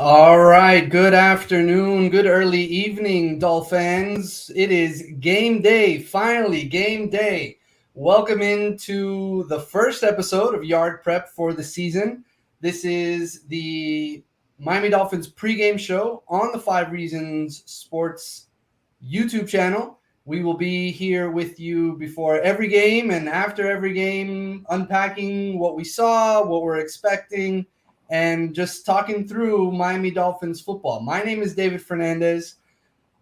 All right, good afternoon, good early evening, Dolphins. It is game day, finally, game day. Welcome into the first episode of Yard Prep for the season. This is the Miami Dolphins pregame show on the 5 Reasons Sports YouTube channel. We will be here with you before every game and after every game, unpacking what we saw, what we're expecting, and just talking through Miami Dolphins football. My name is David Fernandez.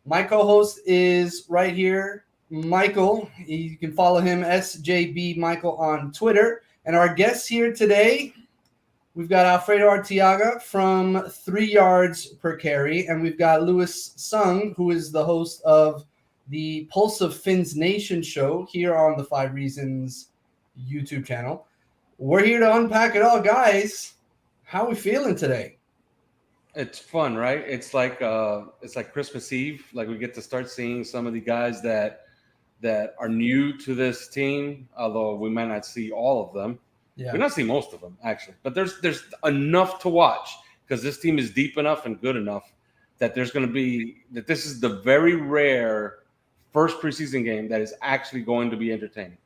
My co-host is right here, Michael. You can follow him, SJB Michael, on Twitter. And our guests here today, we've got Alfredo Arteaga from 3 Yards Per Carry, and we've got Louis Sung, who is the host of the Pulse of Fins Nation show here on the 5 Reasons YouTube channel. We're here to unpack it all, guys. How are we feeling today? It's fun, right? It's like Christmas Eve. Like we get to start seeing some of the guys that are new to this team, although we might not see all of them. Yeah. We not see most of them actually, but there's enough to watch because this team is deep enough and good enough that there's going to be that this is the very rare first preseason game that is actually going to be entertaining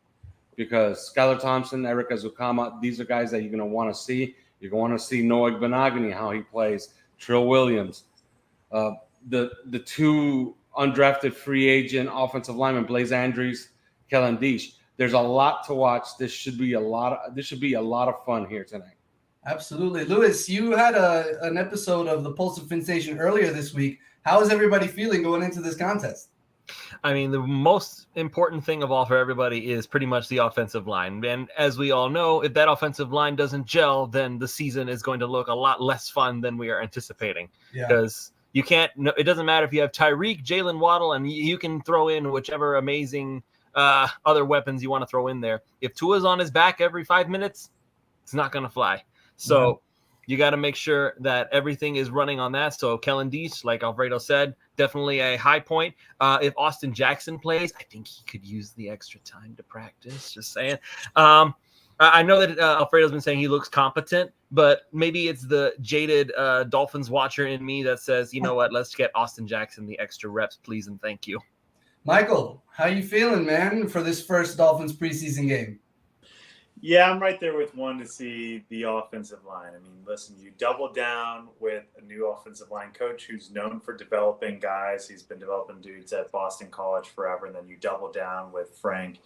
because Skylar Thompson, Eric Azukama, these are guys that you're going to want to see. You're going to see Noah Benogany, how he plays, Trill Williams, the 2 undrafted free agent offensive linemen, Blaze Andrews, Kellen Deesh. There's a lot to watch. This should be a lot of fun here tonight. Absolutely. Louis, you had an episode of the Pulse of Fins Nation earlier this week. How is everybody feeling going into this contest? I mean, the most important thing of all for everybody is pretty much the offensive line. And as we all know, if that offensive line doesn't gel, then the season is going to look a lot less fun than we are anticipating. Because you can't, it doesn't matter if you have Tyreek, Jalen Waddle, and you can throw in whichever amazing other weapons you want to throw in there. If Tua's on his back every 5 minutes, it's not going to fly. So you got to make sure that everything is running on that. So Kellen Deesh, like Alfredo said, definitely a high point. If Austin Jackson plays, I think he could use the extra time to practice. Just saying. I know that Alfredo's been saying he looks competent, but maybe it's the jaded Dolphins watcher in me that says, you know what, let's get Austin Jackson the extra reps, please and thank you. Michael, how you feeling, man, for this first Dolphins preseason game? Yeah, I'm right there with one to see the offensive line. I mean, listen, you double down with a new offensive line coach who's known for developing guys. He's been developing dudes at Boston College forever. And then you double down with Frank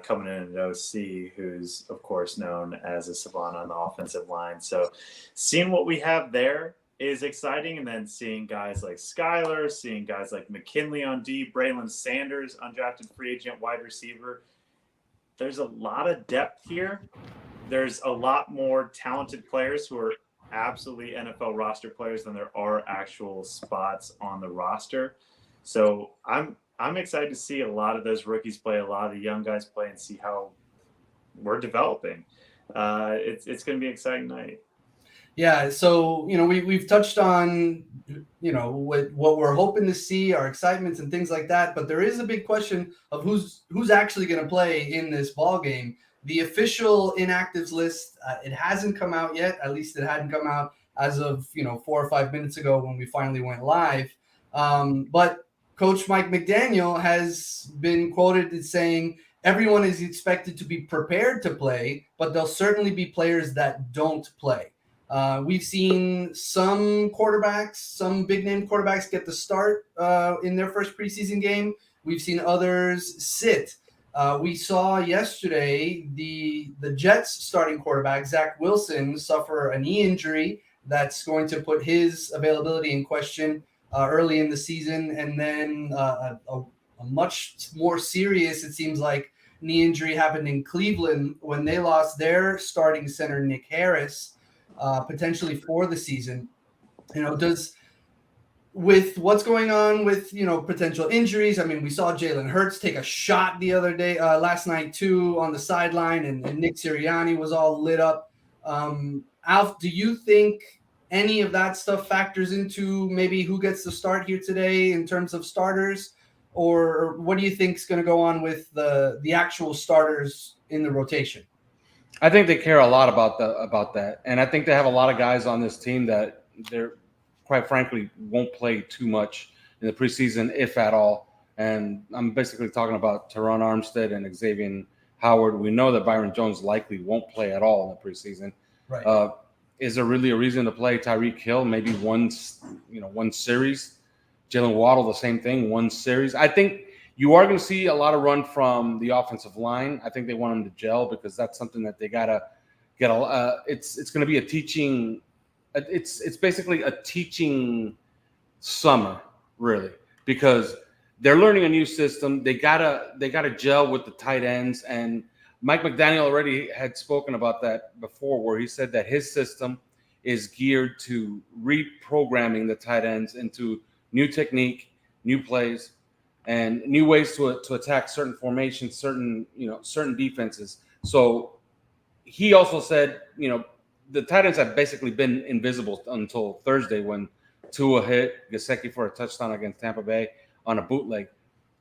coming in at OC, who's, of course, known as a savant on the offensive line. So seeing what we have there is exciting. And then seeing guys like Skylar, seeing guys like McKinley on D, Braylon Sanders, undrafted free agent wide receiver. There's a lot of depth here. There's a lot more talented players who are absolutely NFL roster players than there are actual spots on the roster. So I'm excited to see a lot of those rookies play, a lot of the young guys play, and see how we're developing. It's going to be an exciting night. Yeah, so, we've touched on, what we're hoping to see, our excitements and things like that, but there is a big question of who's actually going to play in this ball game. The official inactives list, it hasn't come out yet. At least it hadn't come out as of, 4 or 5 minutes ago when we finally went live. But Coach Mike McDaniel has been quoted as saying everyone is expected to be prepared to play, but there'll certainly be players that don't play. We've seen some quarterbacks, some big-name quarterbacks get the start in their first preseason game. We've seen others sit. We saw yesterday the Jets starting quarterback, Zach Wilson, suffer a knee injury that's going to put his availability in question early in the season. And then a much more serious, it seems like, knee injury happened in Cleveland when they lost their starting center, Nick Harris, potentially for the season. With what's going on with, potential injuries. I mean, we saw Jalen Hurts take a shot the other day, last night too, on the sideline, and Nick Sirianni was all lit up. Alf, do you think any of that stuff factors into maybe who gets the start here today in terms of starters? Or what do you think is going to go on with the actual starters in the rotation? I think they care a lot about that, and I think they have a lot of guys on this team that quite frankly, won't play too much in the preseason, if at all. And I'm basically talking about Teron Armstead and Xavien Howard. We know that Byron Jones likely won't play at all in the preseason. Right. Is there really a reason to play Tyreek Hill? Maybe one series. Jalen Waddle, the same thing, one series. I think you are going to see a lot of run from the offensive line. I think they want them to gel because that's something that they gotta get. It's going to be a teaching. It's basically a teaching summer, really, because they're learning a new system. They gotta gel with the tight ends, and Mike McDaniel already had spoken about that before, where he said that his system is geared to reprogramming the tight ends into new technique, new plays, and new ways to attack certain formations, certain defenses. So he also said, the tight ends have basically been invisible until Thursday when Tua hit Gesicki for a touchdown against Tampa Bay on a bootleg.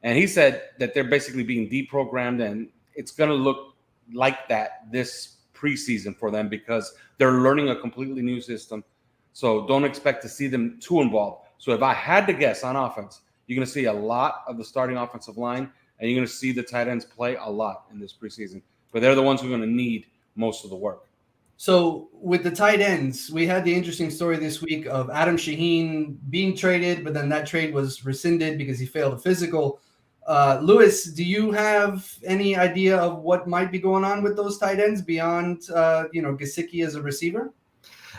And he said that they're basically being deprogrammed, and it's going to look like that this preseason for them because they're learning a completely new system. So don't expect to see them too involved. So if I had to guess on offense, you're going to see a lot of the starting offensive line, and you're going to see the tight ends play a lot in this preseason. But they're the ones who are going to need most of the work. So with the tight ends, we had the interesting story this week of Adam Shaheen being traded, but then that trade was rescinded because he failed a physical. Louis, do you have any idea of what might be going on with those tight ends beyond, Gesicki as a receiver?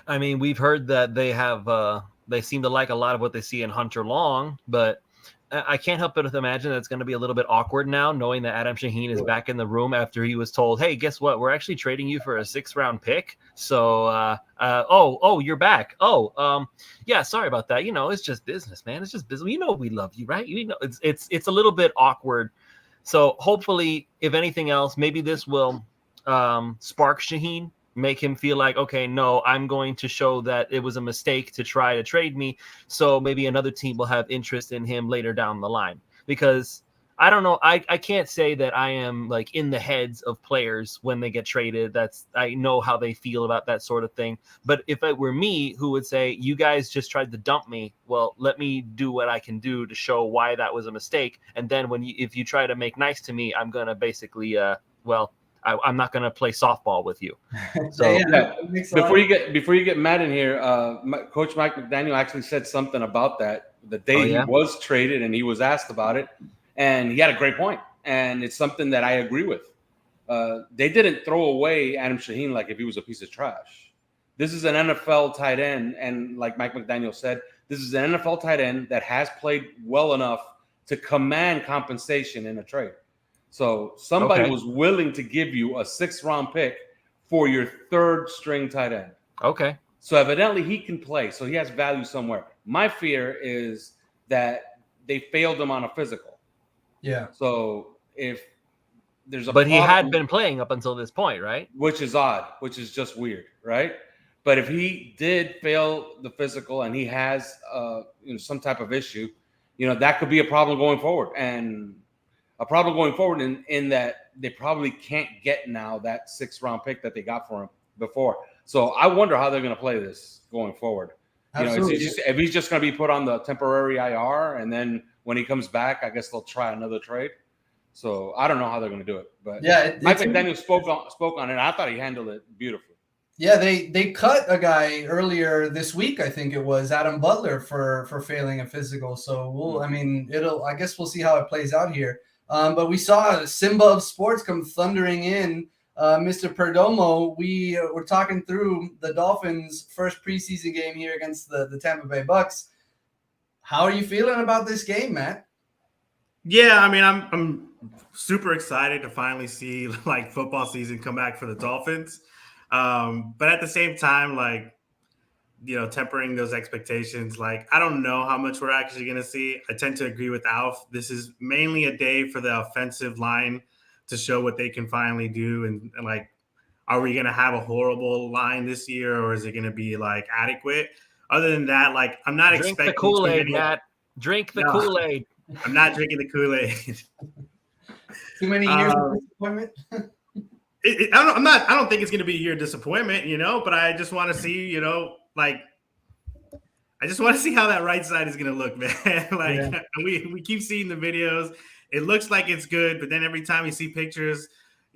I mean, we've heard that they seem to like a lot of what they see in Hunter Long, but I can't help but imagine that it's going to be a little bit awkward now, knowing that Adam Shaheen is back in the room after he was told, "Hey, guess what? We're actually trading you for a 6th-round pick." So, you're back. Yeah, sorry about that. It's just business, man. It's just business. We love you, right? It's a little bit awkward. So hopefully, if anything else, maybe this will spark Shaheen, make him feel like, okay, no, I'm going to show that it was a mistake to try to trade me. So maybe another team will have interest in him later down the line. Because I don't know, I can't say that I am like in the heads of players when they get traded. I know how they feel about that sort of thing. But if it were me who would say, you guys just tried to dump me, well, let me do what I can do to show why that was a mistake. And then if you try to make nice to me, I'm going to basically, I'm not going to play softball with you. So before you get Matt in here, Coach Mike McDaniel actually said something about that the day he was traded, and he was asked about it, and he had a great point, and it's something that I agree with. They didn't throw away Adam Shaheen like if he was a piece of trash. This is an NFL tight end, and like Mike McDaniel said, this is an NFL tight end that has played well enough to command compensation in a trade. So somebody was willing to give you a 6th-round pick for your 3rd-string tight end. Okay. So evidently he can play, so he has value somewhere. My fear is that they failed him on a physical. Yeah. So if there's a But he had been playing up until this point, right? Which is odd, which is just weird, right? But if he did fail the physical and he has some type of issue, that could be a problem going forward. And a problem going forward in that they probably can't get now that 6th-round pick that they got for him before. So I wonder how they're going to play this going forward. If he's just going to be put on the temporary IR, and then when he comes back, I guess they'll try another trade. So I don't know how they're going to do it. But Mike McDaniel spoke on it. I thought he handled it beautifully. Yeah, they cut a guy earlier this week. I think it was Adam Butler for failing a physical. So I guess we'll see how it plays out here. But we saw Simba of Sports come thundering in. Mr. Perdomo, we were talking through the Dolphins' first preseason game here against the Tampa Bay Bucs. How are you feeling about this game, Matt? Yeah, I'm super excited to finally see football season come back for the Dolphins. But at the same time, tempering those expectations. I don't know how much we're actually going to see. I tend to agree with Alf. This is mainly a day for the offensive line to show what they can finally do. And are we going to have a horrible line this year, or is it going to be adequate? Other than that, I'm not expecting. Drink the Kool-Aid, Matt. Drink the Kool-Aid. I'm not drinking the Kool-Aid. Too many years of disappointment. I don't think it's going to be a year of disappointment, but I just want to see, I I just want to see how that right side is going to look, man. We keep seeing the videos. It looks like it's good, but then every time you see pictures,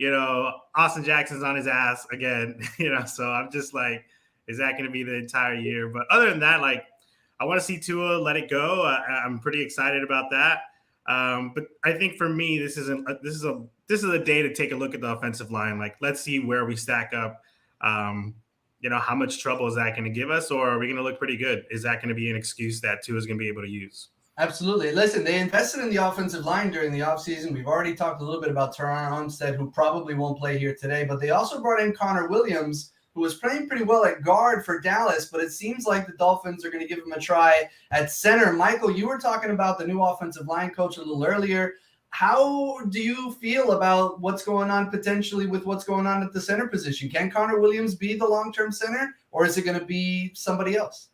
Austin Jackson's on his ass again, so I'm just like, is that going to be the entire year? But other than that, I want to see Tua let it go. I'm pretty excited about that. But I think for me, this is a day to take a look at the offensive line. Let's see where we stack up. How much trouble is that going to give us, or are we going to look pretty good? Is that going to be an excuse that Tua is going to be able to use? Absolutely. Listen, they invested in the offensive line during the offseason. We've already talked a little bit about Teron Armstead, who probably won't play here today, but they also brought in Connor Williams, who was playing pretty well at guard for Dallas, but it seems like the Dolphins are going to give him a try at center. Michael, you were talking about the new offensive line coach a little earlier. How do you feel about what's going on potentially with what's going on at the center position? Can Connor Williams be the long-term center, or is it going to be somebody else?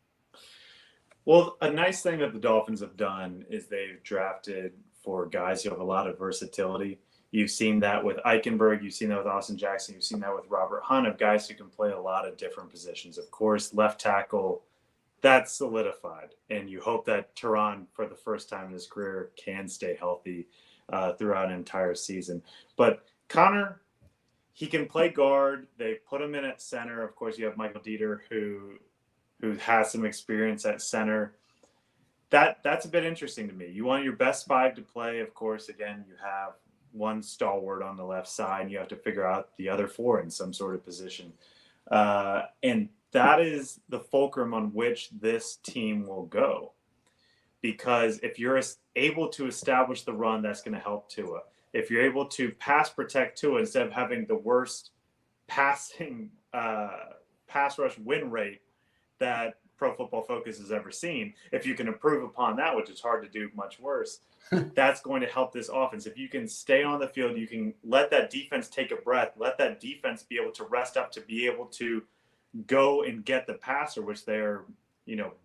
Well, a nice thing that the Dolphins have done is they've drafted for guys who have a lot of versatility. You've seen that with Eichenberg. You've seen that with Austin Jackson. You've seen that with Robert Hunt, of guys who can play a lot of different positions. Of course, left tackle, that's solidified. And you hope that Teron, for the first time in his career, can stay healthy throughout an entire season. But Connor, he can play guard. They put him in at center. Of course, you have Michael Dieter, who has some experience at center. That's a bit interesting to me. You want your best five to play. Of course, again, you have one stalwart on the left side. You have to figure out the other four in some sort of position. And that is the fulcrum on which this team will go. Because if you're able to establish the run, that's going to help Tua. If you're able to pass protect Tua instead of having the worst pass rush win rate that Pro Football Focus has ever seen, if you can improve upon that, which is hard to do much worse, that's going to help this offense. If you can stay on the field, you can let that defense take a breath, let that defense be able to rest up to be able to go and get the passer, which they're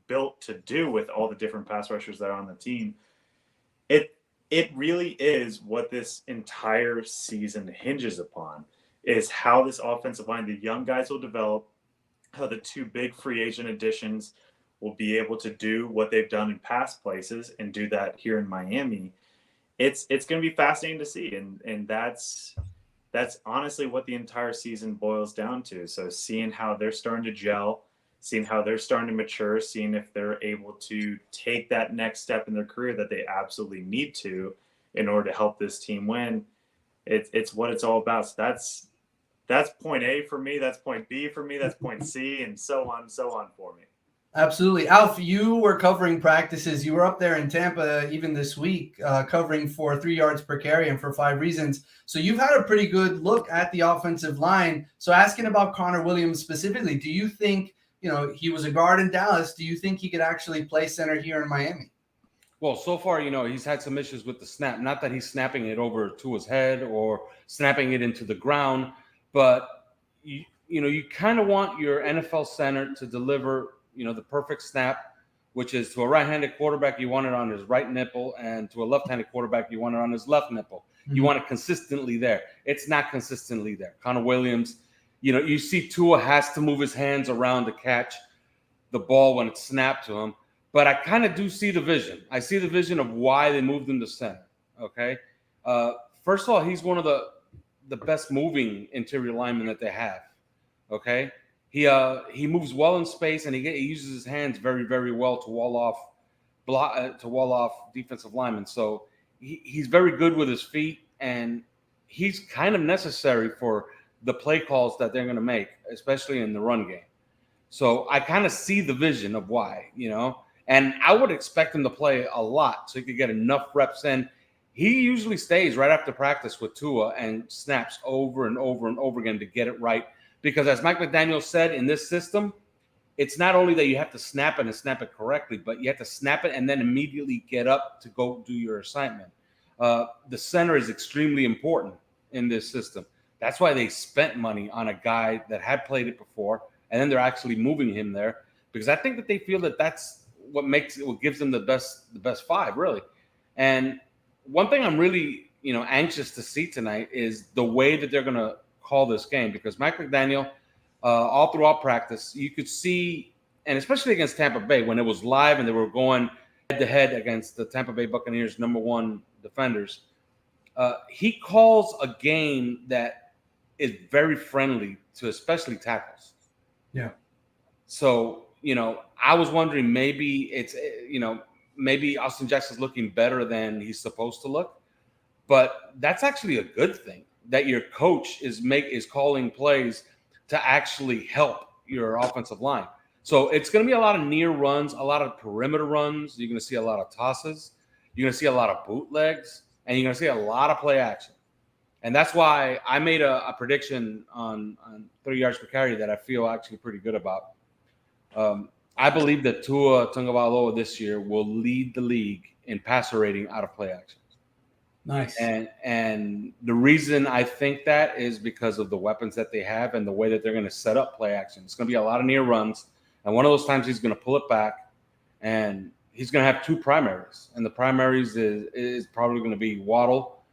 built to do with all the different pass rushers that are on the team. It really is what this entire season hinges upon, is how this offensive line, the young guys will develop, how the two big free agent additions will be able to do what they've done in past places and do that here in Miami. It's going to be fascinating to see. And that's honestly what the entire season boils down to. So seeing how they're starting to gel, seeing how they're starting to mature, seeing if they're able to take that next step in their career that they absolutely need to in order to help this team win. It's what it's all about. So that's point A for me. That's point B for me. That's point C, and so on for me. Absolutely. Alf, you were covering practices. You were up there in Tampa even this week, covering for 3 yards per carry and for 5 reasons. So you've had a pretty good look at the offensive line. So asking about Connor Williams specifically, do you think, he was a guard in Dallas. Do you think he could actually play center here in Miami? Well, so far, he's had some issues with the snap. Not that he's snapping it over to his head or snapping it into the ground, but you kind of want your NFL center to deliver, the perfect snap, which is to a right-handed quarterback, you want it on his right nipple, and to a left-handed quarterback, you want it on his left nipple. Mm-hmm. You want it consistently there. It's not consistently there. Connor Williams, you see Tua has to move his hands around to catch the ball when it's snapped to him. But I kind of do see the vision. I see the vision of why they moved him to center. Okay. First of all, he's one of the best moving interior linemen that they have. Okay. He moves well in space, and he uses his hands very, very well to wall off defensive linemen. So he's very good with his feet, and he's kind of necessary for the play calls that they're going to make, especially in the run game. So I kind of see the vision of why, and I would expect him to play a lot so he could get enough reps in. He usually stays right after practice with Tua and snaps over and over and over again to get it right. Because as Mike McDaniel said, in this system, it's not only that you have to snap it and snap it correctly, but you have to snap it and then immediately get up to go do your assignment. The center is extremely important in this system. That's why they spent money on a guy that had played it before, and then they're actually moving him there, because I think that they feel that that's what gives them the best five, really. And one thing I'm really, anxious to see tonight is the way that they're going to call this game, because Mike McDaniel, all throughout practice, you could see and especially against Tampa Bay when it was live and they were going head-to-head against the Tampa Bay Buccaneers' #1 defenders, he calls a game that is very friendly to especially tackles. Yeah. So, I was wondering maybe it's, maybe Austin Jackson's looking better than he's supposed to look, but that's actually a good thing that your coach is calling plays to actually help your offensive line. So it's going to be a lot of near runs, a lot of perimeter runs. You're going to see a lot of tosses. You're going to see a lot of bootlegs, and you're going to see a lot of play action. And that's why I made a prediction on 3 yards per carry that I feel actually pretty good about. I believe that Tua Tagovailoa this year will lead the league in passer rating out of play action. Nice. And the reason I think that is because of the weapons that they have and the way that they're going to set up play action. It's going to be a lot of near runs. And one of those times he's going to pull it back, and he's going to have 2 primaries. And the primaries is probably going to be Waddle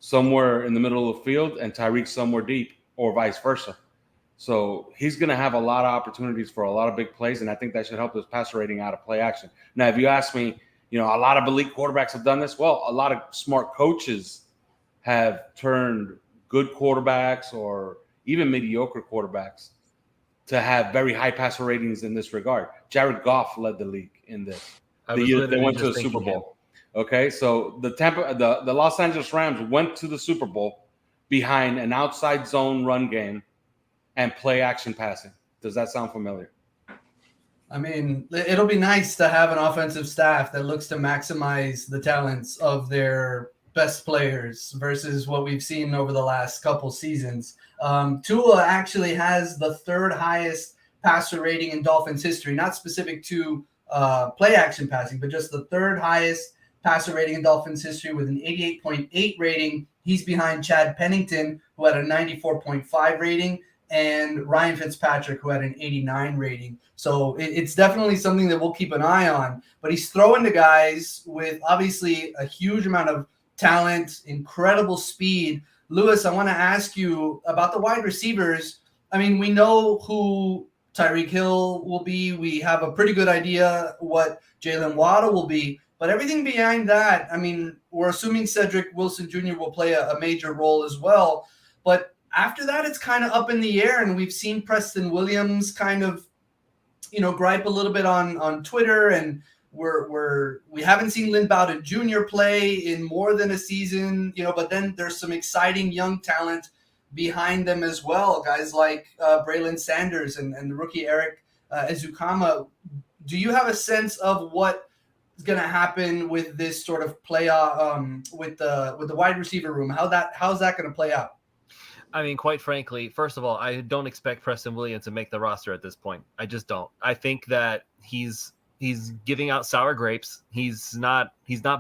somewhere in the middle of the field and Tyreek somewhere deep, or vice versa. So he's going to have a lot of opportunities for a lot of big plays, and I think that should help his passer rating out of play action. Now, if you ask me, a lot of elite quarterbacks have done this. Well, a lot of smart coaches have turned good quarterbacks or even mediocre quarterbacks to have very high passer ratings in this regard. Jared Goff led the league in this. The year they went to the Super Bowl. Okay, so the Los Angeles Rams went to the Super Bowl behind an outside zone run game and play action passing. Does that sound familiar? I mean, it'll be nice to have an offensive staff that looks to maximize the talents of their best players versus what we've seen over the last couple seasons. Tua actually has the 3rd highest passer rating in Dolphins history, not specific to play action passing, but just the 3rd highest passer rating in Dolphins history with an 88.8 rating. He's behind Chad Pennington, who had a 94.5 rating, and Ryan Fitzpatrick, who had an 89 rating. So it's definitely something that we'll keep an eye on. But he's throwing to guys with obviously a huge amount of talent, incredible speed. Lewis, I want to ask you about the wide receivers. I mean, we know who Tyreek Hill will be. We have a pretty good idea what Jalen Waddle will be. But everything behind that, I mean, we're assuming Cedric Wilson Jr. will play a major role as well. But after that, it's kind of up in the air, and we've seen Preston Williams kind of, gripe a little bit on Twitter, and we haven't seen Lynn Bowden Jr. play in more than a season, but then there's some exciting young talent behind them as well, guys like Braylon Sanders and the rookie Eric Ezukama. Do you have a sense of what is going to happen with this sort of playoff with the wide receiver room? How's that going to play out? I mean, quite frankly, first of all, I don't expect Preston Williams to make the roster at this point. I just don't. I think that he's giving out sour grapes. He's not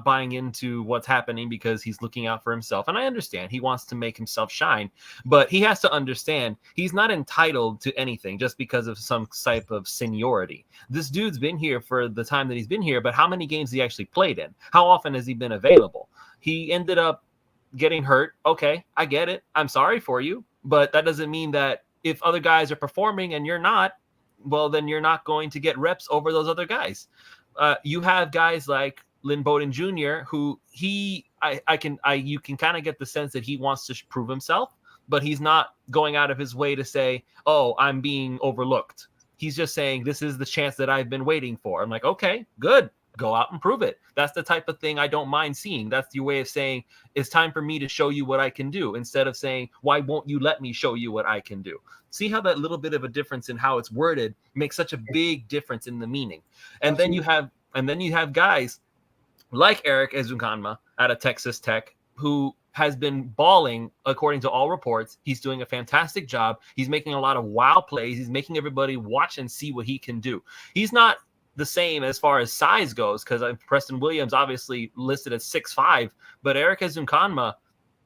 buying into what's happening because he's looking out for himself. And I understand he wants to make himself shine, but he has to understand he's not entitled to anything just because of some type of seniority. This dude's been here for the time that he's been here, but how many games he actually played in? How often has he been available? He ended up getting hurt. Okay, I get it. I'm sorry for you, but that doesn't mean that if other guys are performing and you're not, well, then you're not going to get reps over those other guys. You have guys like Lynn Bowden Jr., who you can kind of get the sense that he wants to prove himself, but he's not going out of his way to say, oh, I'm being overlooked. He's just saying, this is the chance that I've been waiting for. I'm like, okay, good. Go out and prove it. That's the type of thing I don't mind seeing. That's your way of saying it's time for me to show you what I can do, instead of saying, why won't you let me show you what I can do? See how that little bit of a difference in how it's worded makes such a big difference in the meaning. And then you have guys like Eric Ezukanma out of Texas Tech, who has been balling according to all reports. He's doing a fantastic job. He's making a lot of wow plays. He's making everybody watch and see what he can do. He's not the same as far as size goes, because Preston Williams obviously listed at 6'5", but Eric Ezukanma,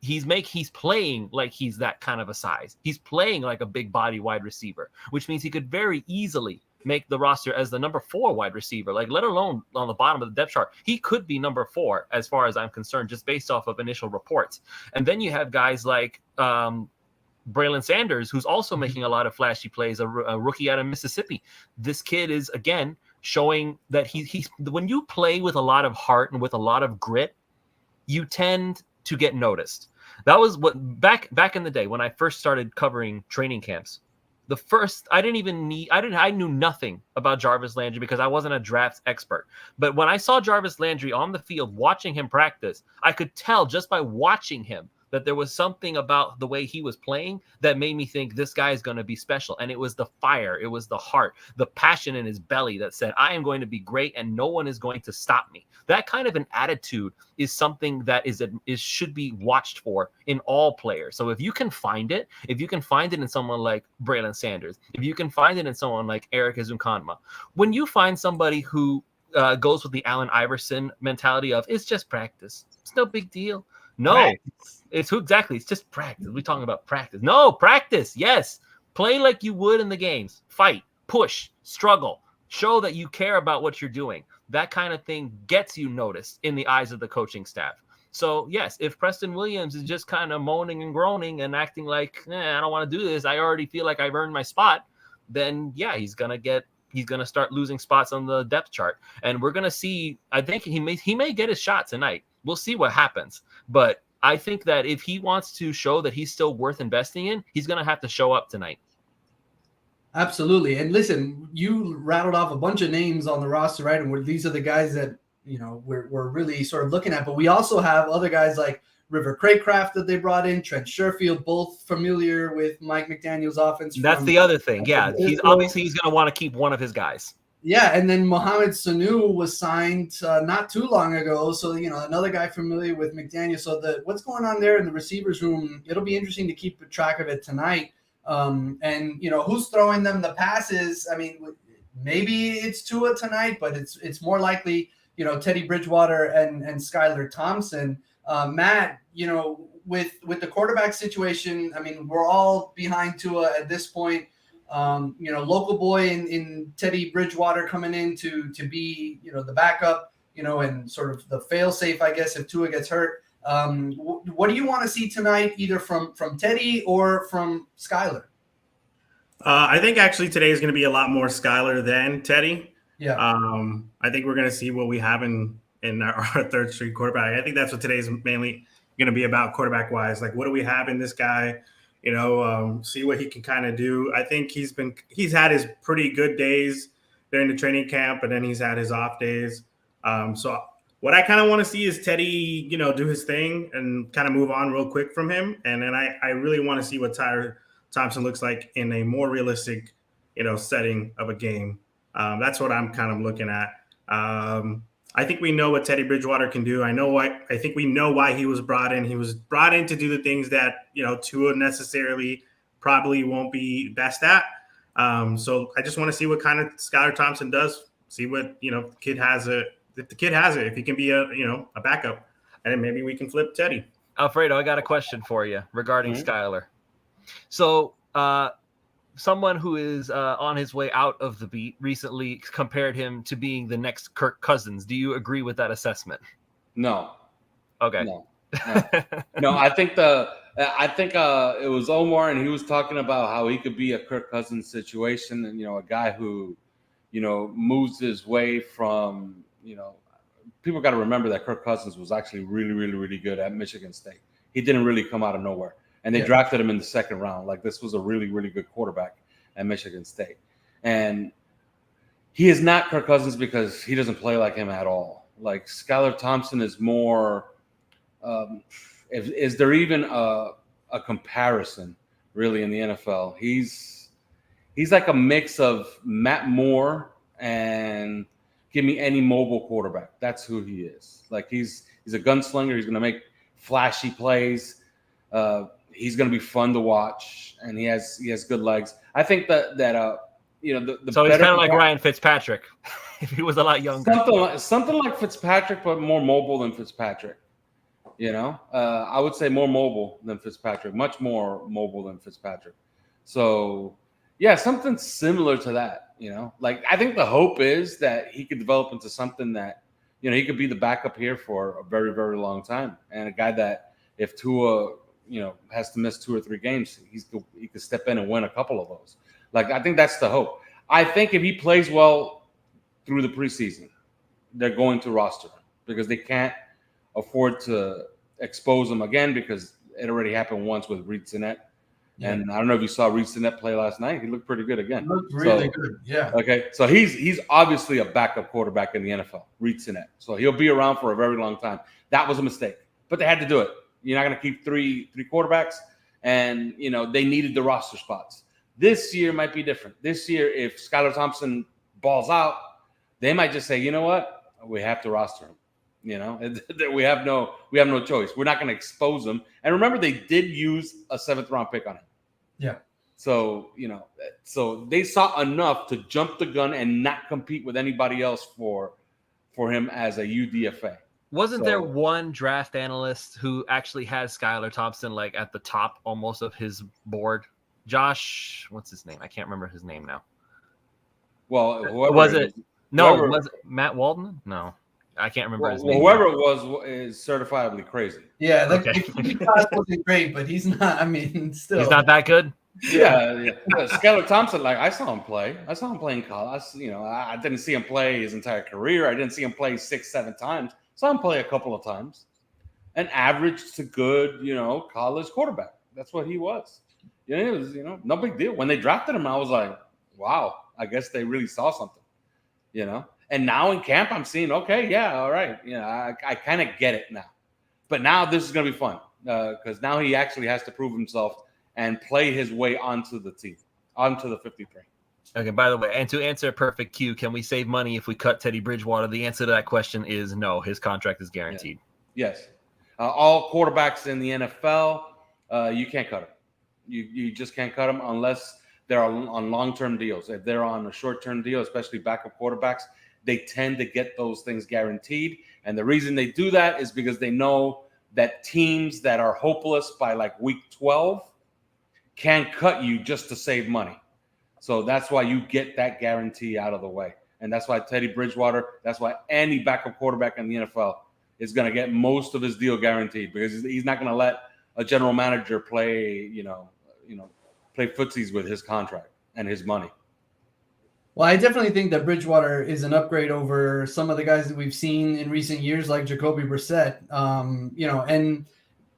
he's playing like he's that kind of a size. He's playing like a big body wide receiver, which means he could very easily make the roster as the number 4 wide receiver, like let alone on the bottom of the depth chart. He could be number 4 as far as I'm concerned, just based off of initial reports. And then you have guys like Braylon Sanders, who's also making a lot of flashy plays, a rookie out of Mississippi. This kid is, again, showing that he's when you play with a lot of heart and with a lot of grit, you tend to get noticed. That was what back in the day when I first started covering training camps. I knew nothing about Jarvis Landry because I wasn't a drafts expert. But when I saw Jarvis Landry on the field, watching him practice, I could tell just by watching him that there was something about the way he was playing that made me think this guy is going to be special. And it was the fire, it was the heart, the passion in his belly that said, I am going to be great and no one is going to stop me. That kind of an attitude is something that should be watched for in all players. So if you can find it in someone like Braylon Sanders, if you can find it in someone like Eric Ezukanma, when you find somebody who goes with the Allen Iverson mentality of it's just practice, it's no big deal. No, Practice. It's just practice. We're talking about practice. No, practice. Yes. Play like you would in the games. Fight, push, struggle. Show that you care about what you're doing. That kind of thing gets you noticed in the eyes of the coaching staff. So, yes, if Preston Williams is just kind of moaning and groaning and acting like, I don't want to do this, I already feel like I've earned my spot, then, yeah, he's going to start losing spots on the depth chart. And we're going to see, I think he may get his shot tonight. We'll see what happens. But I think that if he wants to show that he's still worth investing in, he's going to have to show up tonight. Absolutely. And listen, you rattled off a bunch of names on the roster, right? And these are the guys that, we're really sort of looking at. But we also have other guys like River Craycraft that they brought in, Trent Sherfield, both familiar with Mike McDaniel's offense. That's the other thing. Yeah, he's going to want to keep one of his guys. Yeah, and then Mohamed Sanu was signed not too long ago. So, another guy familiar with McDaniel. So what's going on there in the receivers room, it'll be interesting to keep track of it tonight. And, who's throwing them the passes? I mean, maybe it's Tua tonight, but it's more likely, Teddy Bridgewater and Skylar Thompson. Matt, with the quarterback situation, I mean, we're all behind Tua at this point. Local boy in Teddy Bridgewater coming in to be, the backup, and sort of the fail safe, I guess, if Tua gets hurt. What do you want to see tonight, either from Teddy or from Skylar? I think actually today is going to be a lot more Skylar than Teddy. Yeah. I think we're going to see what we have in our third string quarterback. I think that's what today is mainly going to be about quarterback wise. Like, what do we have in this guy? See what he can kind of do. I think he's had his pretty good days during the training camp, and then he's had his off days. So what I kind of want to see is Teddy, do his thing and kind of move on real quick from him. And then I really want to see what Tyler Thompson looks like in a more realistic, setting of a game. That's what I'm kind of looking at. I think we know what Teddy Bridgewater can do. I think we know why he was brought in. He was brought in to do the things that, Tua necessarily probably won't be best at. So I just want to see what kind of Skylar Thompson does, see what, the kid has if the kid has it, if he can be a backup, and then maybe we can flip Teddy. Alfredo, I got a question for you regarding Skylar. So, someone who is on his way out of the beat recently compared him to being the next Kirk Cousins. Do you agree with that assessment? No. Okay. No. I think it was Omar, and he was talking about how he could be a Kirk Cousins situation, and a guy who, moves his way from, people got to remember that Kirk Cousins was actually really, really, really good at Michigan State. He didn't really come out of nowhere. And they drafted him in the second round. Like, this was a really, really good quarterback at Michigan State. And he is not Kirk Cousins because he doesn't play like him at all. Like, Skylar Thompson is more is there even a comparison, really, in the NFL? He's like a mix of Matt Moore and give me any mobile quarterback. That's who he is. Like, he's a gunslinger. He's going to make flashy plays. He's going to be fun to watch, and he has good legs. I think that so he's kind of like Ryan Fitzpatrick if he was a lot younger. Something like Fitzpatrick, but more mobile than Fitzpatrick. I would say more mobile than Fitzpatrick, much more mobile than Fitzpatrick. So yeah, something similar to that. Like, I think the hope is that he could develop into something that he could be the backup here for a very, very long time, and a guy that if Tua has to miss 2 or 3 games, he could step in and win a couple of those. Like, I think that's the hope. I think if he plays well through the preseason, they're going to roster him because they can't afford to expose him again because it already happened once with Reed Sinnett. Yeah. And I don't know if you saw Reed Sinnett play last night. He looked pretty good again. He looked really good, yeah. Okay, so he's obviously a backup quarterback in the NFL, Reed Sinnett. So he'll be around for a very long time. That was a mistake, but they had to do it. You're not going to keep three quarterbacks, and they needed the roster spots. This year might be different. This year, if Skylar Thompson balls out, they might just say, you know what, we have to roster him. We have no choice. We're not going to expose him. And remember, they did use a 7th round pick on him. Yeah. So so they saw enough to jump the gun and not compete with anybody else for him as a UDFA. Wasn't there one draft analyst who actually had Skylar Thompson like at the top almost of his board? Josh, what's his name? I can't remember his name now. Well, was it Matt Walden? No, I can't remember his name. Whoever it was is certifiably crazy. Yeah, the class wasn't great, but he's not. I mean, still, he's not that good. Yeah. Skylar Thompson, like I saw him play. I saw him play in college. I didn't see him play his entire career. I didn't see him play 6-7 times. Saw him play a couple of times. An average to good, college quarterback. That's what he was. It was, no big deal. When they drafted him, I was like, wow, I guess they really saw something, And now in camp, I'm seeing, okay, yeah, all right. I kind of get it now. But now this is going to be fun because now he actually has to prove himself and play his way onto the team, onto the 53. Okay, by the way, and to answer a perfect cue, can we save money if we cut Teddy Bridgewater? The answer to that question is no. His contract is guaranteed. Yeah. Yes. All quarterbacks in the NFL, you can't cut them. You just can't cut them unless they're on long-term deals. If they're on a short-term deal, especially backup quarterbacks, they tend to get those things guaranteed. And the reason they do that is because they know that teams that are hopeless by like week 12 can cut you just to save money. So that's why you get that guarantee out of the way. And that's why Teddy Bridgewater, that's why any backup quarterback in the NFL is going to get most of his deal guaranteed because he's not going to let a general manager play, play footsies with his contract and his money. Well, I definitely think that Bridgewater is an upgrade over some of the guys that we've seen in recent years, like Jacoby Brissett. And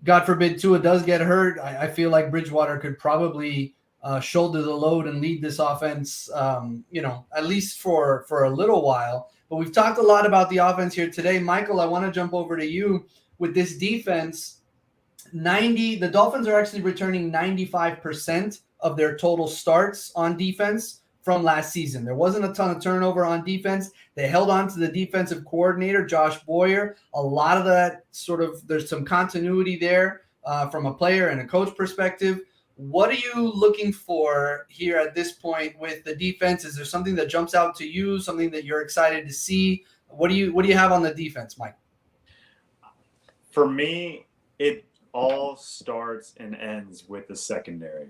God forbid Tua does get hurt. I feel like Bridgewater could probably shoulder the load and lead this offense, at least for a little while. But we've talked a lot about the offense here today. Michael, I want to jump over to you with this defense. The Dolphins are actually returning 95% of their total starts on defense from last season. There wasn't a ton of turnover on defense. They held on to the defensive coordinator, Josh Boyer. A lot of that there's some continuity there from a player and a coach perspective. What are you looking for here at this point with the defense? Is there something that jumps out to you, something that you're excited to see? What do you have on the defense, Mike? For me, it all starts and ends with the secondary.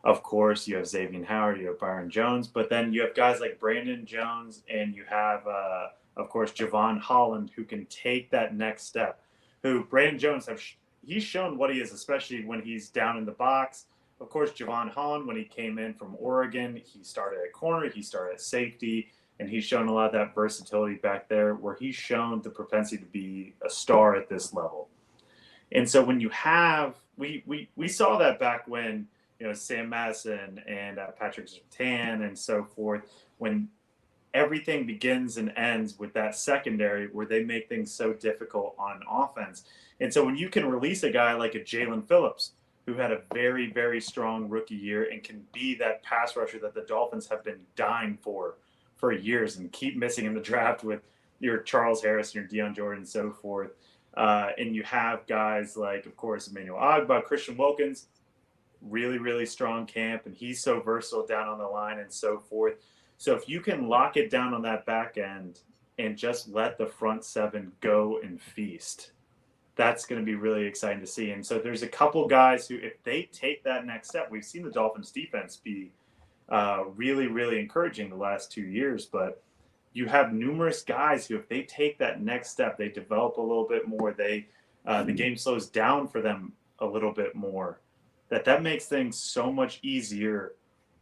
Of course, you have Xavien Howard, you have Byron Jones, but then you have guys like Brandon Jones, and you have, of course, Javon Holland, who can take that next step. Brandon Jones, he's shown what he is, especially when he's down in the box. Of course, Javon Holland, when he came in from Oregon, he started at corner, he started at safety, and he's shown a lot of that versatility back there where he's shown the propensity to be a star at this level. And so when you have, we saw that back when, Sam Madison and Patrick Surtain and so forth, when everything begins and ends with that secondary where they make things so difficult on offense. And so when you can release a guy like a Jalen Phillips, who had a very, very strong rookie year and can be that pass rusher that the Dolphins have been dying for years and keep missing in the draft with your Charles Harris, your Deion Jordan, and so forth. And you have guys like, of course, Emmanuel Ogbah, Christian Wilkins, really, really strong camp, and he's so versatile down on the line and so forth. So if you can lock it down on that back end and just let the front seven go and feast, that's going to be really exciting to see. And so there's a couple guys who, if they take that next step, we've seen the Dolphins defense be really, really encouraging the last 2 years, but you have numerous guys who, if they take that next step, they develop a little bit more, the game slows down for them a little bit more, that makes things so much easier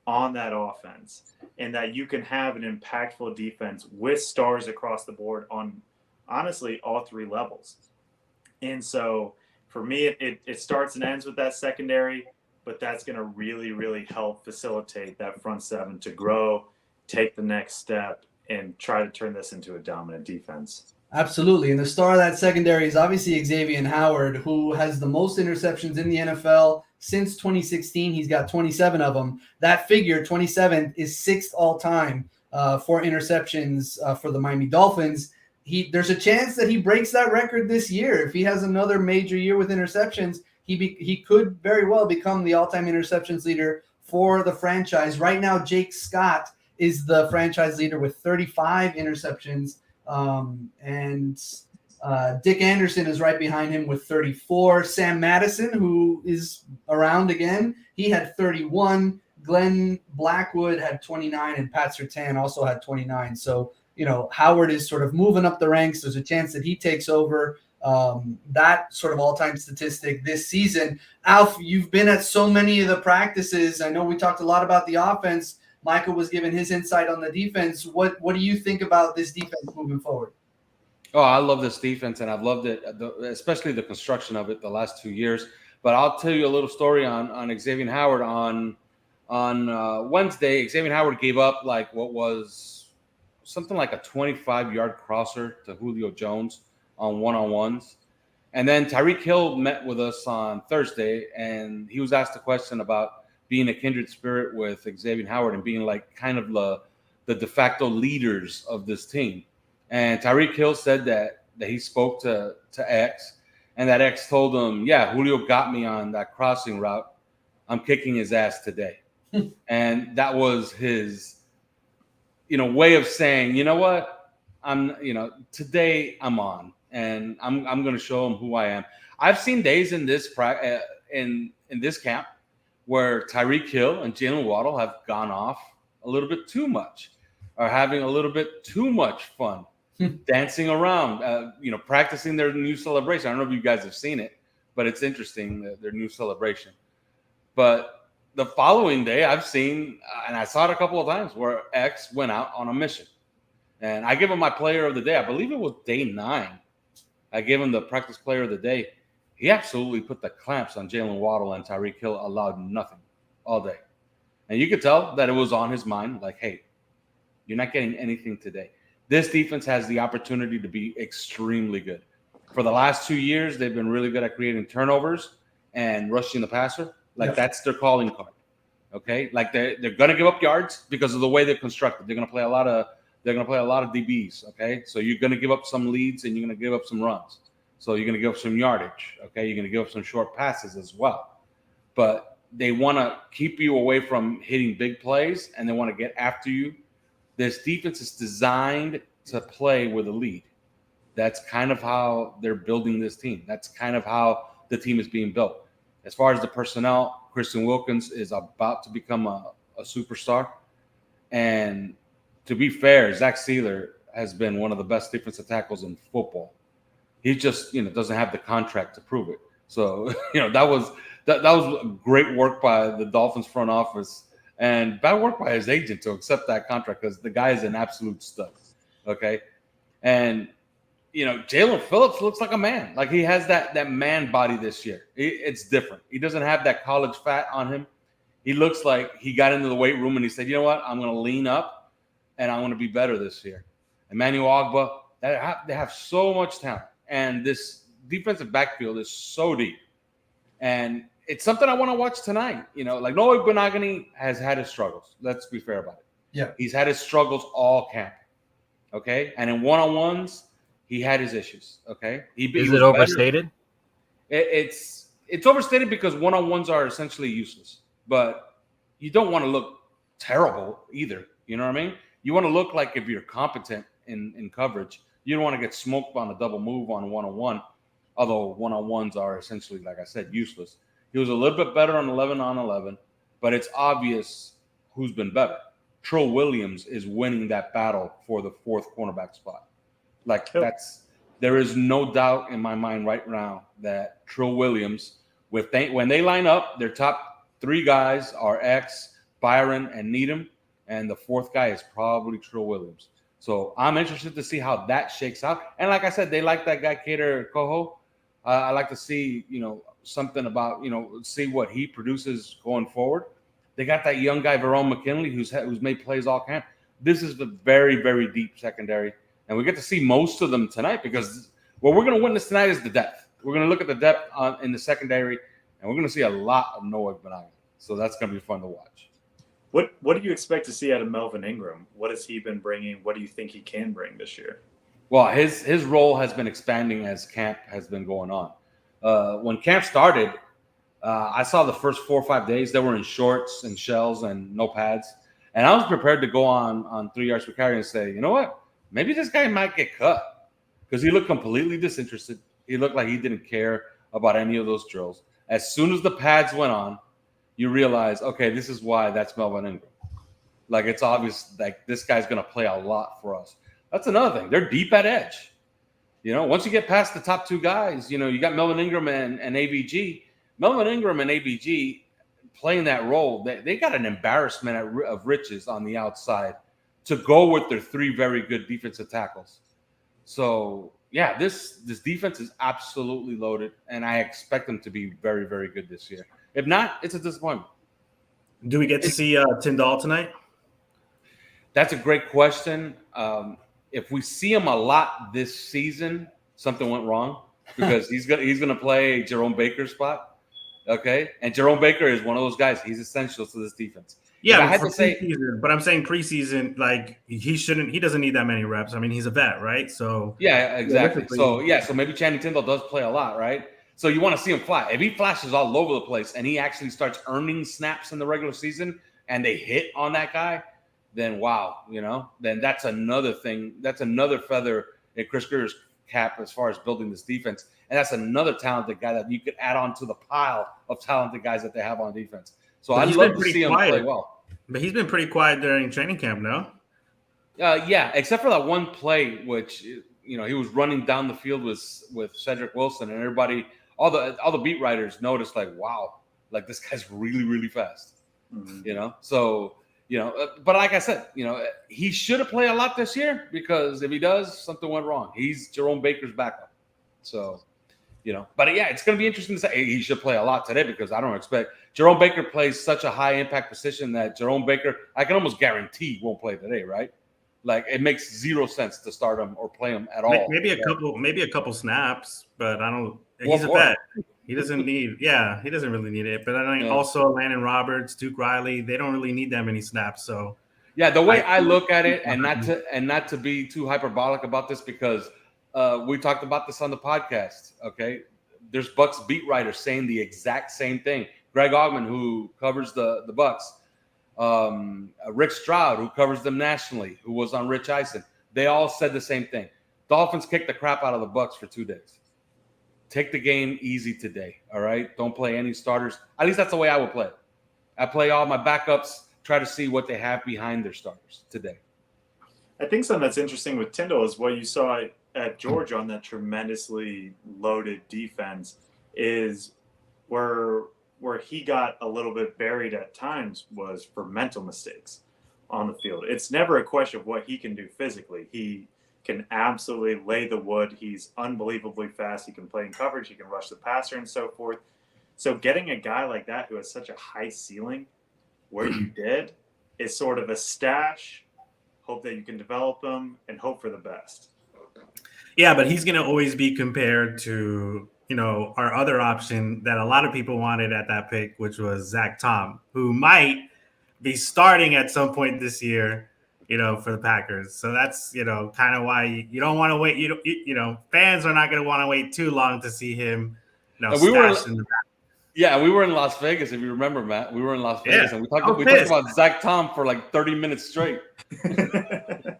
on that offense, and that you can have an impactful defense with stars across the board on honestly all three levels. And so for me, it starts and ends with that secondary, but that's going to really, really help facilitate that front seven to grow, take the next step, and try to turn this into a dominant defense. Absolutely. And the star of that secondary is obviously Xavien Howard, who has the most interceptions in the NFL since 2016. He's got 27 of them. That figure, 27, is sixth all time for interceptions for the Miami Dolphins. There's a chance that he breaks that record this year. If he has another major year with interceptions, he could very well become the all-time interceptions leader for the franchise. Right now, Jake Scott is the franchise leader with 35 interceptions. And Dick Anderson is right behind him with 34. Sam Madison, who is around again, he had 31. Glenn Blackwood had 29, and Pat Surtain also had 29. So, Howard is sort of moving up the ranks. There's a chance that he takes over that sort of all-time statistic this season. Alf, you've been at so many of the practices. I know we talked a lot about the offense. Michael was giving his insight on the defense. What do you think about this defense moving forward? Oh, I love this defense, and I've loved it, especially the construction of it the last 2 years. But I'll tell you a little story on Xavien Howard. On Wednesday, Xavien Howard gave up like what was something like a 25-yard crosser to Julio Jones on one-on-ones. And then Tyreek Hill met with us on Thursday, and he was asked a question about being a kindred spirit with Xavien Howard and being like kind of the de facto leaders of this team. And Tyreek Hill said that he spoke to X, and that X told him, yeah, Julio got me on that crossing route. I'm kicking his ass today. And that was his, way of saying, you know what, today I'm on, and I'm going to show him who I am. I've seen days in this in this camp where Tyreek Hill and Jalen Waddle have gone off a little bit too much, or having a little bit too much fun, dancing around, practicing their new celebration. I don't know if you guys have seen it, but it's interesting, their new celebration. But the following day, I've seen, and I saw it a couple of times, where X went out on a mission. And I give him my player of the day. I believe it was day 9. I gave him the practice player of the day. He absolutely put the clamps on Jalen Waddle, and Tyreek Hill allowed nothing all day. And you could tell that it was on his mind, like, hey, you're not getting anything today. This defense has the opportunity to be extremely good. For the last 2 years, they've been really good at creating turnovers and rushing the passer. That's their calling card. Okay? Like they're going to give up yards because of the way they're constructed. They're going to play a lot of DBs, okay? So you're going to give up some leads, and you're going to give up some runs. So you're going to give up some yardage, okay? You're going to give up some short passes as well. But they want to keep you away from hitting big plays, and they want to get after you. This defense is designed to play with a lead. That's kind of how they're building this team. That's kind of how the team is being built. As far as the personnel, Christian Wilkins is about to become a superstar. And to be fair, Zach Sealer has been one of the best defensive tackles in football. He just, doesn't have the contract to prove it. So, that was great work by the Dolphins front office, and bad work by his agent to accept that contract, because the guy is an absolute stud. Okay. And, Jalen Phillips looks like a man. Like, he has that man body this year. It's different. He doesn't have that college fat on him. He looks like he got into the weight room and he said, you know what, I'm going to lean up and I'm going to be better this year. Emmanuel Ogbah, they have so much talent. And this defensive backfield is so deep. And it's something I want to watch tonight. Like Noah Benogany has had his struggles. Let's be fair about it. Yeah. He's had his struggles all camp. Okay. And in one-on-ones, he had his issues. Okay. Is it overstated? It's overstated because one-on-ones are essentially useless. But you don't want to look terrible either. You know what I mean? You want to look like if you're competent in coverage. You don't want to get smoked on a double move on a one-on-one, although one-on-ones are essentially, like I said, useless. He was a little bit better on 11-on-11, but it's obvious who's been better. Trill Williams is winning that battle for the 4th cornerback spot. There is no doubt in my mind right now that Trill Williams, When they line up, their top 3 guys are X, Byron, and Needham, and the 4th guy is probably Trill Williams. So I'm interested to see how that shakes out. And like I said, they like that guy Cater Coho. I like to see, something about, see what he produces going forward. They got that young guy, Verone McKinley, who's made plays all camp. This is the very, very deep secondary. And we get to see most of them tonight because what we're going to witness tonight is the depth. We're going to look at the depth in the secondary, and we're going to see a lot of Noah Benign. So that's going to be fun to watch. What do you expect to see out of Melvin Ingram? What has he been bringing? What do you think he can bring this year? Well, his role has been expanding as camp has been going on. When camp started, I saw the first 4 or 5 days they were in shorts and shells and no pads. And I was prepared to go on 3 yards per carry and say, you know what? Maybe this guy might get cut because he looked completely disinterested. He looked like he didn't care about any of those drills. As soon as the pads went on, you realize, okay, this is why that's Melvin Ingram. Like, it's obvious, like, this guy's going to play a lot for us. That's another thing. They're deep at edge. Once you get past the top 2 guys, you got Melvin Ingram and ABG. Melvin Ingram and ABG playing that role, they got an embarrassment of riches on the outside to go with their 3 very good defensive tackles. So, yeah, this defense is absolutely loaded, and I expect them to be very, very good this year. If not, it's a disappointment. Do we get to see Tyndall tonight? That's a great question. If we see him a lot this season, something went wrong because he's gonna play Jerome Baker's spot. Okay, and Jerome Baker is one of those guys. He's essential to this defense. Yeah, I had to say, but I'm saying preseason, like he doesn't need that many reps. I mean, he's a vet, right? So yeah, exactly. So maybe Channing Tyndall does play a lot, right? So you want to see him fly. If he flashes all over the place and he actually starts earning snaps in the regular season and they hit on that guy, then wow, then that's another thing. That's another feather in Chris Greer's cap as far as building this defense. And that's another talented guy that you could add on to the pile of talented guys that they have on defense. So I'd love to see him play well. But he's been pretty quiet during training camp, no? Yeah, except for that one play, which he was running down the field with Cedric Wilson, and everybody, all the beat writers noticed, like, wow, like this guy's really, really fast. Mm-hmm. So but like I said, he should have played a lot this year because if he does, something went wrong. He's Jerome Baker's backup. So, but yeah, it's going to be interesting to say he should play a lot today because I don't expect Jerome Baker plays such a high impact position that Jerome Baker, I can almost guarantee won't play today, right? Like it makes 0 sense to start him or play him at all. Maybe a couple snaps, but I don't. He's a vet. He doesn't need. Yeah, he doesn't really need it. But I think also Landon Roberts, Duke Riley, they don't really need that many snaps. So yeah, the way I look at it, and not to be too hyperbolic about this, because we talked about this on the podcast. Okay, there's Bucs beat writers saying the exact same thing. Greg Augman, who covers the Bucs, Rick Stroud, who covers them nationally, who was on Rich Eisen, they all said the same thing. Dolphins kicked the crap out of the Bucs for 2 days. Take the game easy today, all right? Don't play any starters. At least that's the way I would play it. I play all my backups, try to see what they have behind their starters today. I think something that's interesting with Tyndall is what you saw at Georgia on that tremendously loaded defense is where he got a little bit buried at times was for mental mistakes on the field. It's never a question of what he can do physically. He can absolutely lay the wood. He's unbelievably fast. He can play in coverage. He can rush the passer and so forth. So getting a guy like that who has such a high ceiling where you did is sort of a stash, hope that you can develop him, and hope for the best. Yeah, but he's going to always be compared to, our other option that a lot of people wanted at that pick, which was Zach Tom, who might be starting at some point this year, for the Packers. So that's, kind of why you don't want to wait. Fans are not going to want to wait too long to see him, stashed in the back. Yeah, we were in Las Vegas, if you remember, Matt. We were in Las Vegas, and we talked about Zach Tom for like 30 minutes straight.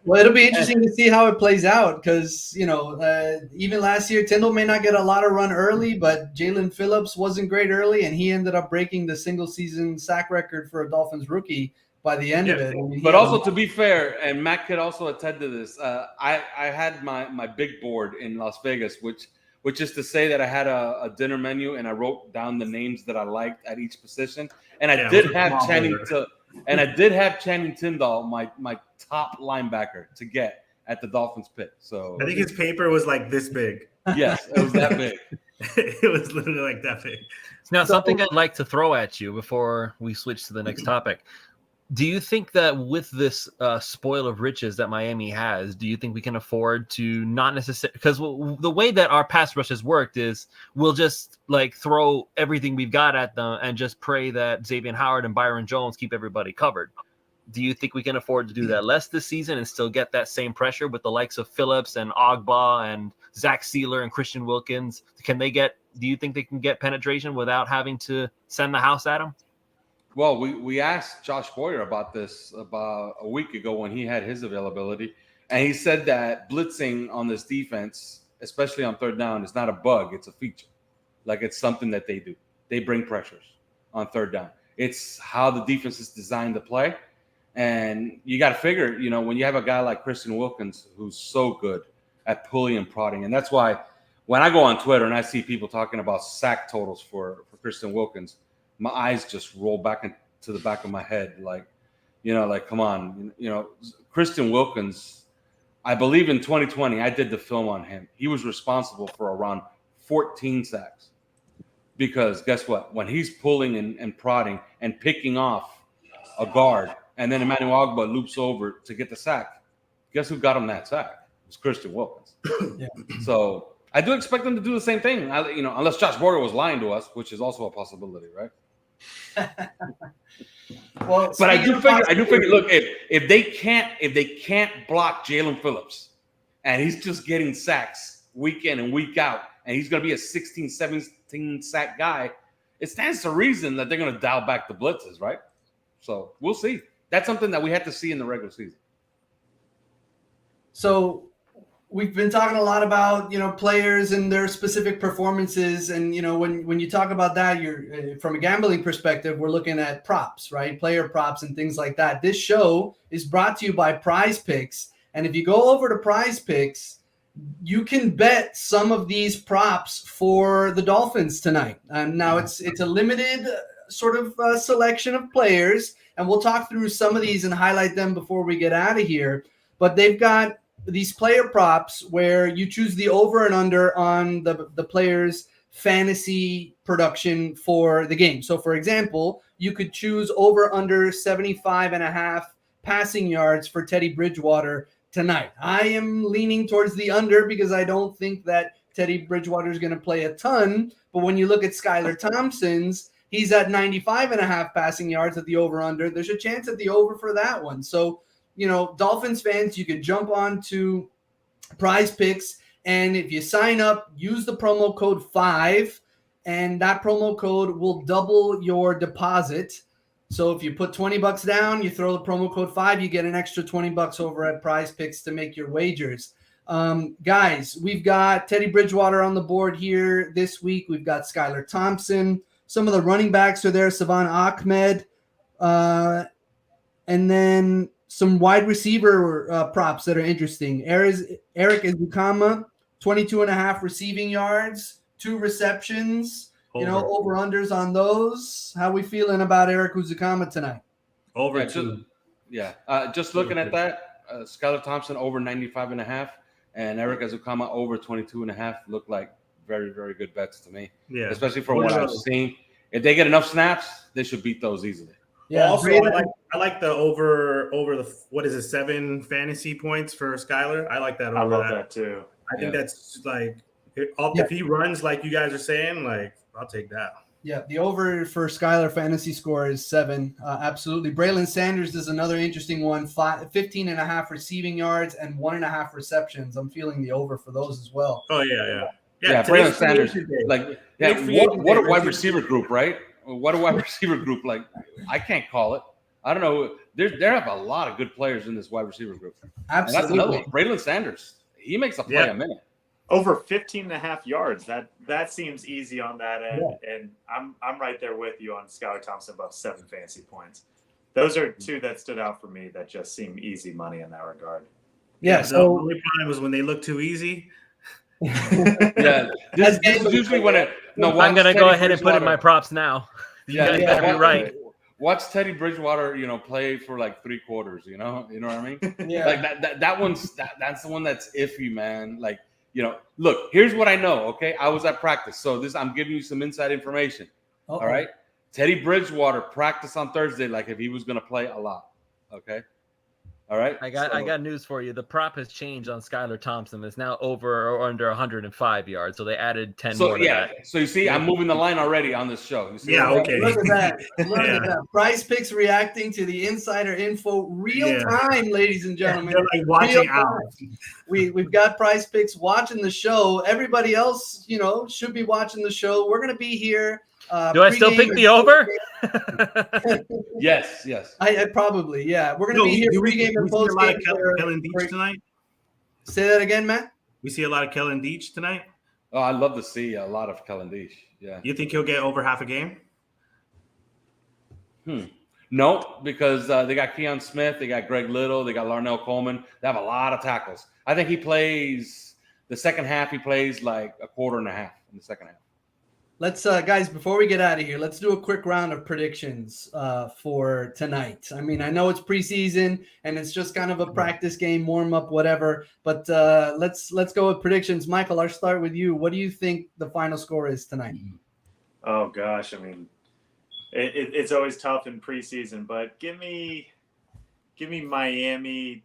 Well, it'll be interesting to see how it plays out because, even last year, Tyndall may not get a lot of run early, but Jalen Phillips wasn't great early, and he ended up breaking the single-season sack record for a Dolphins rookie by the end of it. I mean, but also, to be fair, and Matt could also attend to this, I had my big board in Las Vegas, which which is to say that I had a dinner menu and I wrote down the names that I liked at each position. And I did have Channing Tindall, my top linebacker to get at the Dolphins pit. So I think his paper was like this big. Yes, it was that big. It was literally like that big. Now, something I'd like to throw at you before we switch to the next topic. Do you think that with this spoil of riches that Miami has, do you think we can afford to not necessarily, because the way that our pass rush has worked is we'll just like throw everything we've got at them and just pray that Xavien Howard and Byron Jones keep everybody covered. Do you think we can afford to do that less this season and still get that same pressure with the likes of Phillips and Ogba and Zach Sealer and Christian Wilkins? Do you think they can get penetration without having to send the house at them? Well, we asked Josh Boyer about this about a week ago when he had his availability, and he said that blitzing on this defense, especially on third down, is not a bug, it's a feature. Like, it's something that they do. They bring pressures on third down. It's how the defense is designed to play, and you got to figure, when you have a guy like Christian Wilkins who's so good at pulling and prodding, and that's why when I go on Twitter and I see people talking about sack totals for Christian Wilkins, my eyes just roll back into the back of my head. Like, come on, Christian Wilkins, I believe in 2020, I did the film on him. He was responsible for around 14 sacks because guess what? When he's pulling and prodding and picking off a guard and then Emmanuel Ogba loops over to get the sack, guess who got him that sack? It was Christian Wilkins. Yeah. So I do expect them to do the same thing, unless Josh Boyer was lying to us, which is also a possibility, right? Well, but I do figure. Look, if they can't block Jalen Phillips, and he's just getting sacks week in and week out, and he's going to be a 16, 17 sack guy, it stands to reason that they're going to dial back the blitzes, right? So we'll see. That's something that we had to see in the regular season. So we've been talking a lot about, players and their specific performances. And, when you talk about that, you're from a gambling perspective, we're looking at props, right? Player props and things like that. This show is brought to you by Prize Picks. And if you go over to Prize Picks, you can bet some of these props for the Dolphins tonight. Now it's a limited sort of selection of players, and we'll talk through some of these and highlight them before we get out of here. But they've got these player props where you choose the over and under on the player's fantasy production for the game. So, for example, you could choose over under 75.5 passing yards for Teddy Bridgewater tonight. I am leaning towards the under because I don't think that Teddy Bridgewater is going to play a ton. But when you look at Skylar Thompson's, he's at 95.5 passing yards at the over under. There's a chance at the over for that one. So, Dolphins fans, you can jump on to Prize Picks, and if you sign up, use the promo code 5, and that promo code will double your deposit. So if you put $20 down, you throw the promo code 5, you get an extra $20 over at Prize Picks to make your wagers. Guys, we've got Teddy Bridgewater on the board here this week. We've got Skylar Thompson. Some of the running backs are there, Savon Ahmed, and then some wide receiver props that are interesting. Eric Ezukama, 22.5 receiving yards, 2 receptions, over-unders on those. How we feeling about Eric Ezukama tonight? Over 2. Just looking at that, Skylar Thompson over 95.5 and Eric Ezukama over 22.5 look like very, very good bets to me. Yeah. Especially from what I've seen. If they get enough snaps, they should beat those easily. Yeah, also, I like the over the 7 fantasy points for Skylar. I like that. I love that too. I think that's like if he runs like you guys are saying, like I'll take that. Yeah, the over for Skylar fantasy score is 7. Absolutely. Braylon Sanders is another interesting one. 15.5 receiving yards and 1.5 receptions. I'm feeling the over for those as well. Oh yeah. Braylon Sanders, what a wide receiver group, right? What a wide receiver group. Like, I can't call it. I don't know. There have a lot of good players in this wide receiver group. Absolutely. And that's another one. Braylon Sanders. He makes a play a minute. Over 15.5 yards. That seems easy on that end. Yeah. And I'm right there with you on Skylar Thompson above 7 fantasy points. Those are 2 that stood out for me that just seem easy money in that regard. Yeah. So the only problem was when they look too easy, Yeah, this is usually when it. No, I'm gonna go Teddy ahead and put in my Bridgewater. props now. You guys better be right. Watch Teddy Bridgewater, play for like 3 quarters. You know what I mean? Yeah. Like that's the one that's iffy, man. Like, look, here's what I know. Okay, I was at practice, so I'm giving you some inside information. Uh-oh. All right, Teddy Bridgewater practiced on Thursday like if he was gonna play a lot. Okay. All right. I got news for you. The prop has changed on Skylar Thompson. It's now over or under 105 yards. So they added 10 more to that. So you see, I'm moving the line already on this show. You see okay. Look at that. Look at that. Price Picks reacting to the insider info real time, ladies and gentlemen. They're like watching out. We've got Price Picks watching the show. Everybody else, should be watching the show. We're going to be here. Do I still pick the over? Yes. I probably, yeah. We're going to be here pregame and postgame. We see a lot of Kellen Deach tonight. Say that again, Matt. We see a lot of Kellen Deach tonight. Oh, I'd love to see a lot of Kellen Deach. Yeah. You think he'll get over half a game? No, because they got Keon Smith, they got Greg Little, they got Larnell Coleman. They have a lot of tackles. I think he plays the second half. He plays like a quarter and a half in the second half. Let's, guys, before we get out of here, let's do a quick round of predictions for tonight. I mean, I know it's preseason and it's just kind of a practice game, warm up, whatever. But let's go with predictions. Michael, I'll start with you. What do you think the final score is tonight? Oh gosh, I mean, it's always tough in preseason, but give me Miami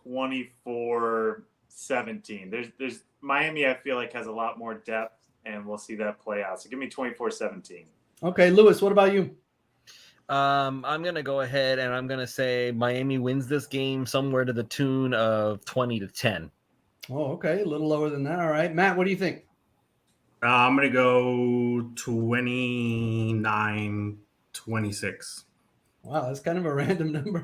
24-17. There's Miami. I feel like has a lot more depth. And we'll see that play out. So give me 24-17. Okay, Lewis, what about you? I'm going to go ahead and I'm going to say Miami wins this game somewhere to the tune of 20-10. Oh, okay. A little lower than that. All right. Matt, what do you think? I'm going to go 29-26. Wow, that's kind of a random number.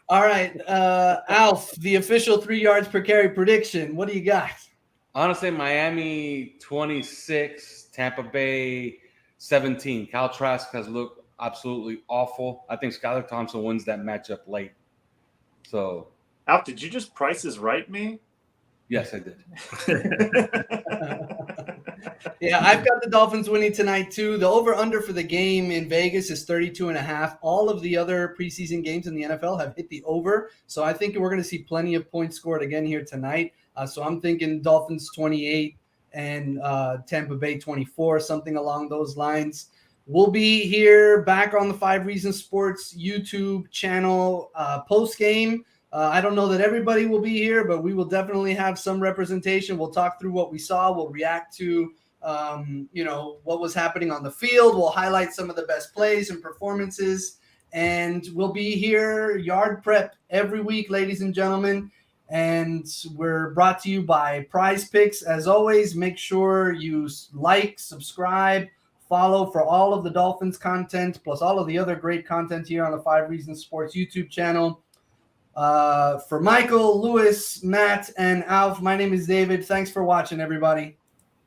All right. Alf, the official 3 yards per carry prediction. What do you got? Honestly, Miami 26, Tampa Bay 17. Kyle Trask has looked absolutely awful. I think Skylar Thompson wins that matchup late. So, Alf, did you just Price is Right me? Yes, I did. Yeah, I've got the Dolphins winning tonight too. The over-under for the game in Vegas is 32.5. All of the other preseason games in the NFL have hit the over. So I think we're going to see plenty of points scored again here tonight. So I'm thinking Dolphins 28 and Tampa Bay 24, something along those lines. We'll be here back on the 5 Reasons Sports YouTube channel post-game. I don't know that everybody will be here, but we will definitely have some representation. We'll talk through what we saw. We'll react to, what was happening on the field. We'll highlight some of the best plays and performances. And we'll be here, yard prep, every week, ladies and gentlemen. And we're brought to you by Prize Picks. As always, make sure you like, subscribe, follow for all of the Dolphins content, plus all of the other great content here on the 5 Reasons Sports YouTube channel. For Michael, Lewis, Matt, and Alf, my name is David. Thanks for watching, everybody.